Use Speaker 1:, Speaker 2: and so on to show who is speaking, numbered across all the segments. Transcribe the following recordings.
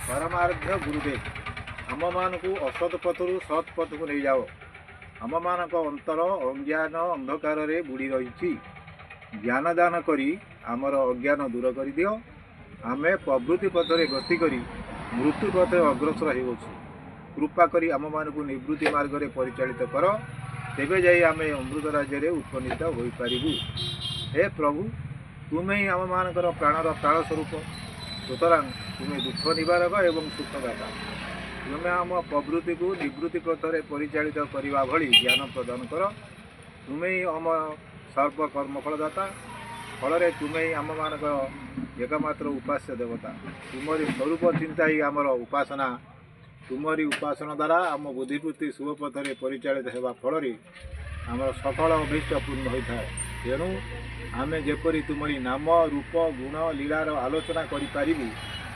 Speaker 1: परमाराध्य गुरुदेव आम मान को असत पथरु सत् पथ को नहीं जाओ। आम मान अंतर अज्ञान अंधकार रे बुड़ी रही ज्ञान दान करी आमर अज्ञान दूर कर दियो। आमे प्रवृत्ति पथरे गति करी मृत्यु पथे अग्रसर हो कृपा करी आम मान को निवृत्ति मार्ग रे परिचालित कर तेबे जाई आमे अमृत राज्य रे उपनीत होई पारिबु। हे प्रभु तुम्हें ही आम मानकर प्राणर प्राण स्वरूप सुतरां तुम्हें दुख निवारक एवं सुखदाता। तुम्हें आम प्रवृत्ति को निवृत्ति पथरे परिचालित करने भली ज्ञान प्रदान कर। तुम्हें ही आम सर्व कर्मफलदाता फल तुम्हें ही आम मानकर एकमात्र उपास्य देवता। तुमरी स्वरूप चिंता ही आमर उपासना। तुमरी उपासना द्वारा आम बुद्धिवृत्ति शुभ पथरे परिचालित होगा फल आमर सकल अभीष्ट पूर्ण होता है। तेणु आमे जेपरी तुमरी नाम रूप गुण लीलार आलोचना करिपारिबु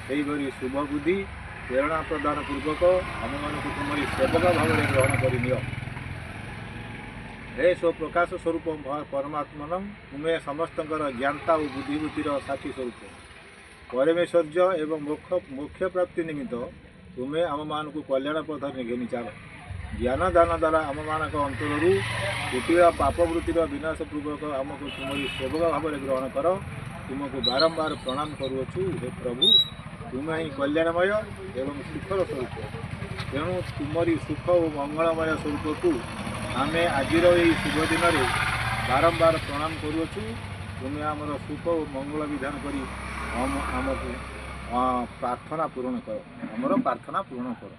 Speaker 1: सेहिभरी शुभ बुद्धि प्रेरणा प्रदान पूर्वक आम मानक तुमरी सेवक भाव में ग्रहण कर नियो। हे स्व प्रकाश स्वरूप परमात्मन तुम्हें समस्त ज्ञानता और बुद्धिवृत्तिर साक्षी स्वरूप परमेश्वर्य एवं मोक्ष प्राप्ति निमित्त तुम्हें आम मान को कल्याण पथ घेनी चाल। ज्ञान दान द्वारा आम मान अंतरु कुटीर पापवृत्तिर विनाश पूर्वक आमको तुमरी सेवक भाव में ग्रहण कर। तुमको बारंबार प्रणाम करुछु। हे प्रभु तुम्हें ही कल्याणमय एवं सुखर स्वरूप। तेणु तुमरी सुख और मंगलमय स्वरूप को आम आज शुभ दिन में बारंबार प्रणाम करुछु। तुम्हें आमर सुख और मंगल विधान करी आमको प्रार्थना पूर्ण कर। आमर प्रार्थना पूर्ण कर।